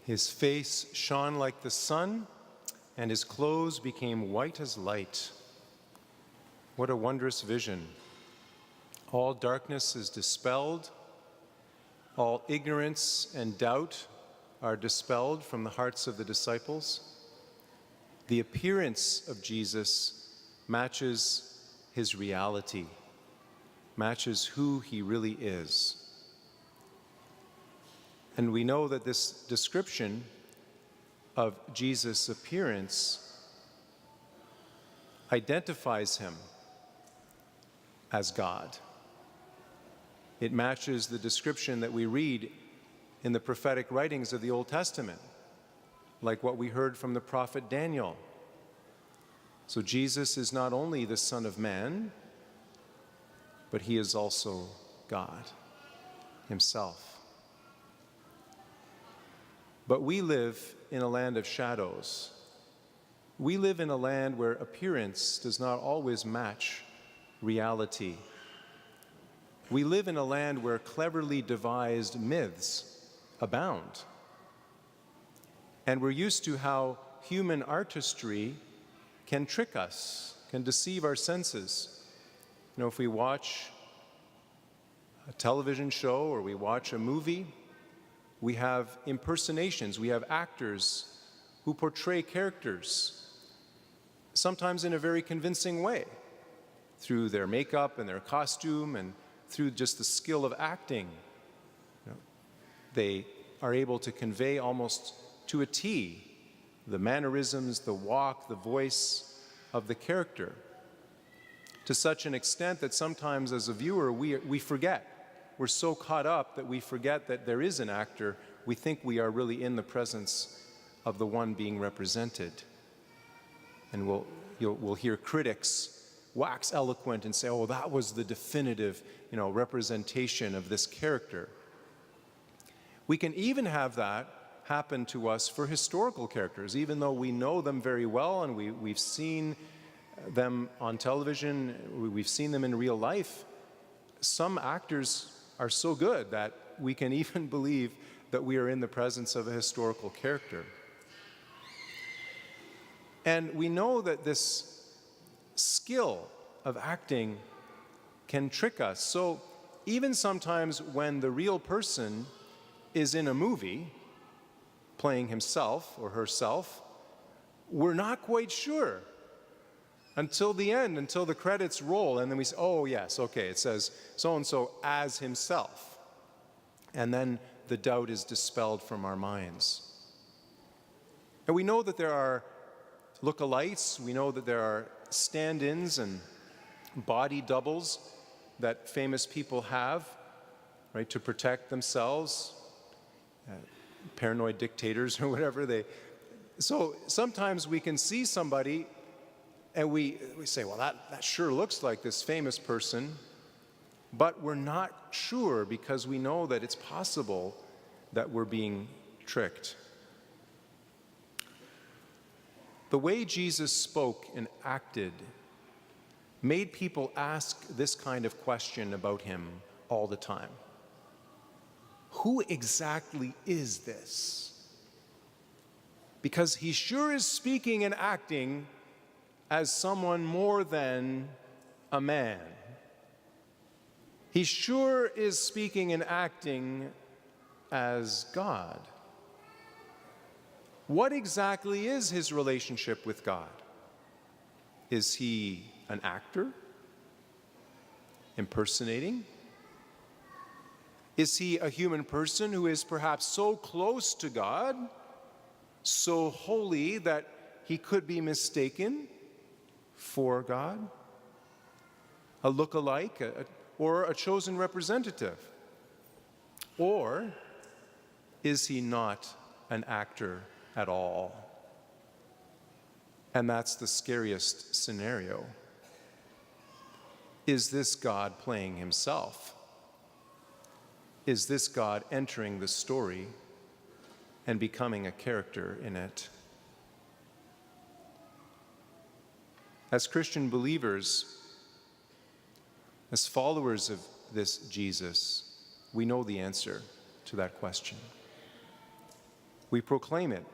His face shone like the sun, and his clothes became white as light. What a wondrous vision. All darkness is dispelled. All ignorance and doubt are dispelled from the hearts of the disciples. The appearance of Jesus matches his reality, matches who he really is. And we know that this description of Jesus' appearance identifies him as God. It matches the description that we read in the prophetic writings of the Old Testament, like what we heard from the prophet Daniel. So Jesus is not only the Son of Man, but he is also God himself. But we live in a land of shadows. We live in a land where appearance does not always match reality. We live in a land where cleverly devised myths abound. And we're used to how human artistry can trick us, can deceive our senses. You know, if we watch a television show or we watch a movie, we have impersonations, we have actors who portray characters, sometimes in a very convincing way, through their makeup and their costume and through just the skill of acting. You know, they are able to convey almost to a T the mannerisms, the walk, the voice of the character, to such an extent that sometimes as a viewer we forget. We're so caught up that we forget that there is an actor. We think we are really in the presence of the one being represented. And we'll hear critics wax eloquent and say, oh, that was the definitive, representation of this character. We can even have that happen to us for historical characters, even though we know them very well and we've seen them on television, we've seen them in real life. Some actors are so good that we can even believe that we are in the presence of a historical character. And we know that this skill of acting can trick us. So even sometimes when the real person is in a movie playing himself or herself, we're not quite sure until the end, until the credits roll, and then we say, oh yes, okay, it says so-and-so as himself. And then the doubt is dispelled from our minds. And we know that there are look-alikes, we know that there are stand-ins and body doubles that famous people have, right, to protect themselves, paranoid dictators or whatever. So sometimes we can see somebody and we say, well, that sure looks like this famous person, but we're not sure because we know that it's possible that we're being tricked. The way Jesus spoke and acted made people ask this kind of question about him all the time. Who exactly is this? Because he sure is speaking and acting as someone more than a man. He sure is speaking and acting as God. What exactly is his relationship with God? Is he an actor? Impersonating? Is he a human person who is perhaps so close to God, so holy that he could be mistaken for God? A look-alike, or a chosen representative? Or is he not an actor at all? And that's the scariest scenario. Is this God playing himself? Is this God entering the story and becoming a character in it? As Christian believers, As followers of this Jesus, we know the answer to that question. We proclaim it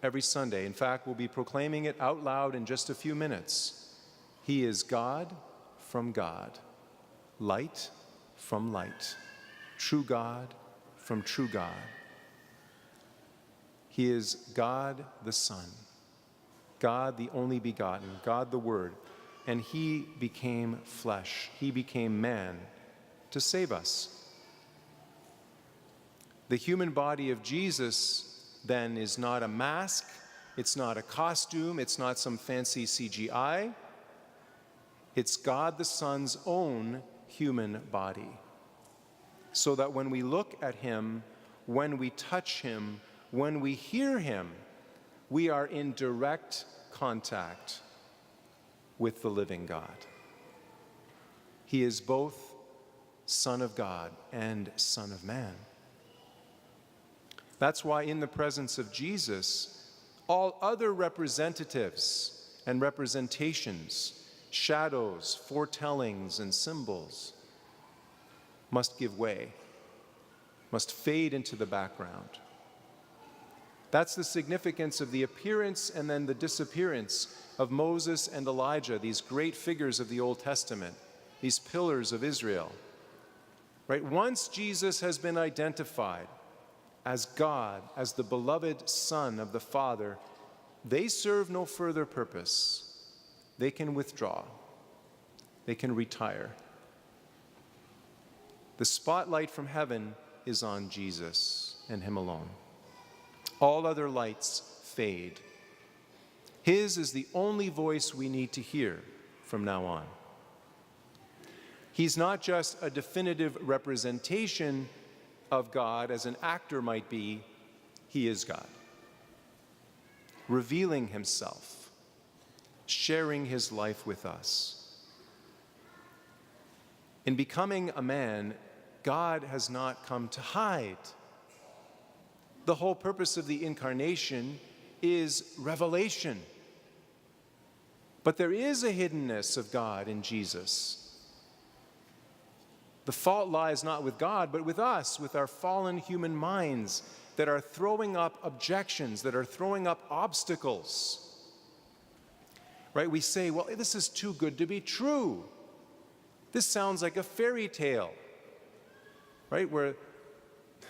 every Sunday. In fact, we'll be proclaiming it out loud in just a few minutes. He is God from God, light from light, true God from true God. He is God the Son, God the only begotten, God the Word, and he became flesh. He became man to save us. The human body of Jesus, then, is not a mask, it's not a costume, it's not some fancy CGI. It's God the Son's own human body. So that when we look at him, when we touch him, when we hear him, we are in direct contact with the living God. He is both Son of God and Son of Man. That's why in the presence of Jesus, all other representatives and representations, shadows, foretellings, and symbols must give way, must fade into the background. That's the significance of the appearance and then the disappearance of Moses and Elijah, these great figures of the Old Testament, these pillars of Israel. Right? Once Jesus has been identified as God, as the beloved Son of the Father, they serve no further purpose. They can withdraw. They can retire. The spotlight from heaven is on Jesus and him alone. All other lights fade. His is the only voice we need to hear from now on. He's not just a definitive representation of God as an actor might be, he is God. Revealing himself, sharing his life with us. In becoming a man, God has not come to hide. The whole purpose of the incarnation is revelation. But there is a hiddenness of God in Jesus. The fault lies not with God, but with us, with our fallen human minds that are throwing up objections, that are throwing up obstacles. Right? We say, well, this is too good to be true. This sounds like a fairy tale. Right? Where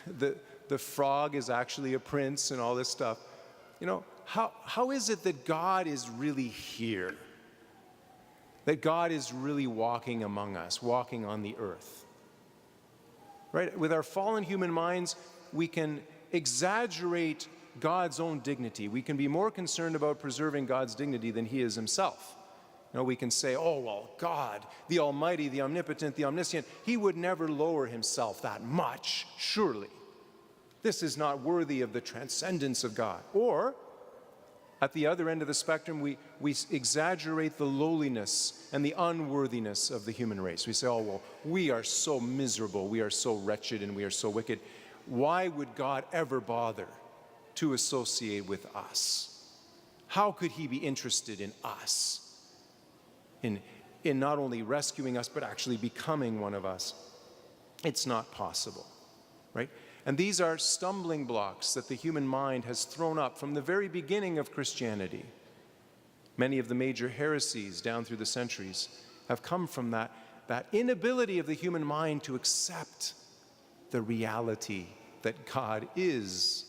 the frog is actually a prince and all this stuff. You know, how is it that God is really here? That God is really walking among us, walking on the earth? Right? With our fallen human minds, we can exaggerate God's own dignity. We can be more concerned about preserving God's dignity than he is himself. You know, we can say, oh, well, God, the Almighty, the Omnipotent, the Omniscient, he would never lower himself that much, surely. This is not worthy of the transcendence of God. Or, at the other end of the spectrum, we exaggerate the lowliness and the unworthiness of the human race. We say, oh, well, we are so miserable, we are so wretched, and we are so wicked. Why would God ever bother to associate with us? How could he be interested in us? In not only rescuing us, but actually becoming one of us? It's not possible, right? And these are stumbling blocks that the human mind has thrown up from the very beginning of Christianity. Many of the major heresies down through the centuries have come from that inability of the human mind to accept the reality that God is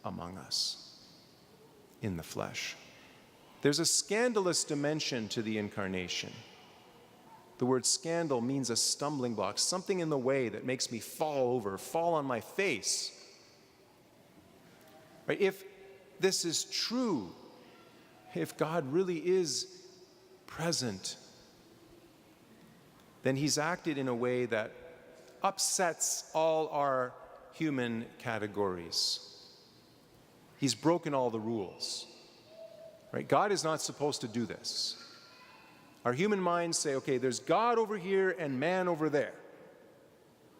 among us in the flesh. There's a scandalous dimension to the incarnation. The word scandal means a stumbling block, something in the way that makes me fall over, fall on my face. Right? If this is true, if God really is present, then he's acted in a way that upsets all our human categories. He's broken all the rules. Right? God is not supposed to do this. Our human minds say, okay, there's God over here and man over there.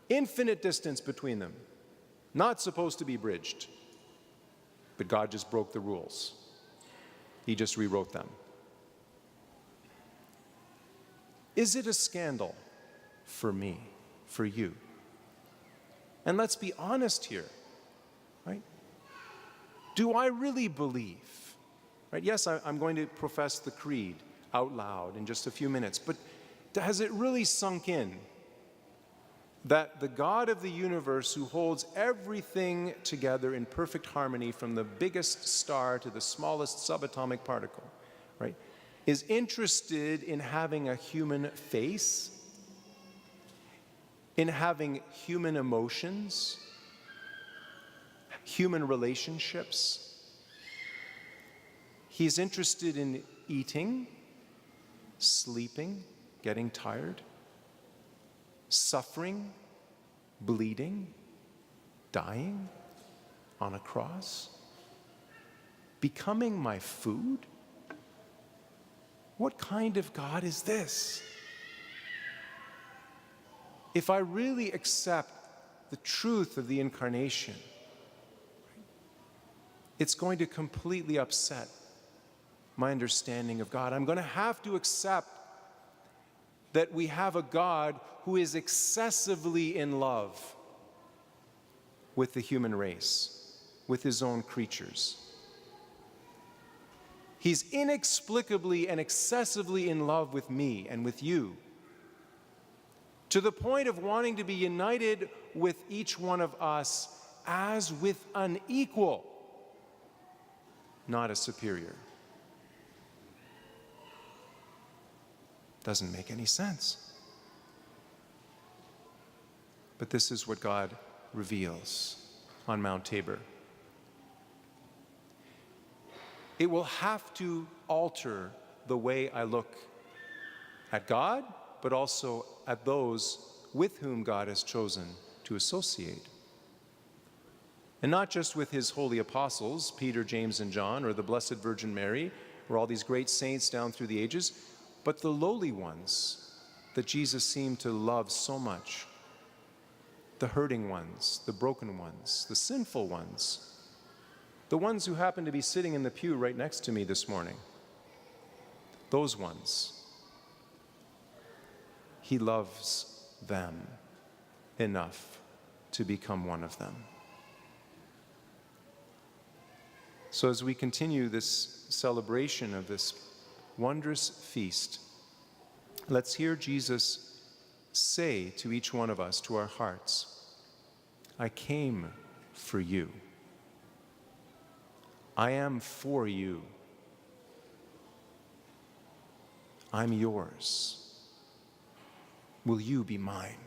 Infinite distance between them. Not supposed to be bridged. But God just broke the rules. He just rewrote them. Is it a scandal for me, for you. And let's be honest here, right? Do I really believe? Right? Yes, I'm going to profess the creed out loud in just a few minutes, but has it really sunk in that the God of the universe, who holds everything together in perfect harmony from the biggest star to the smallest subatomic particle, right, is interested in having a human face, in having human emotions, human relationships? He's interested in eating, sleeping, getting tired, suffering, bleeding, dying on a cross, becoming my food? What kind of God is this? If I really accept the truth of the incarnation, it's going to completely upset my understanding of God. I'm going to have to accept that we have a God who is excessively in love with the human race, with his own creatures. He's inexplicably and excessively in love with me and with you, to the point of wanting to be united with each one of us as with an equal, not a superior. Doesn't make any sense. But this is what God reveals on Mount Tabor. It will have to alter the way I look at God, but also at those with whom God has chosen to associate. And not just with his holy apostles, Peter, James, and John, or the Blessed Virgin Mary, or all these great saints down through the ages, but the lowly ones that Jesus seemed to love so much. The hurting ones, the broken ones, the sinful ones, the ones who happen to be sitting in the pew right next to me this morning. Those ones. He loves them enough to become one of them. So as we continue this celebration of this wondrous feast, let's hear Jesus say to each one of us, to our hearts, I came for you. I am for you. I'm yours. Will you be mine?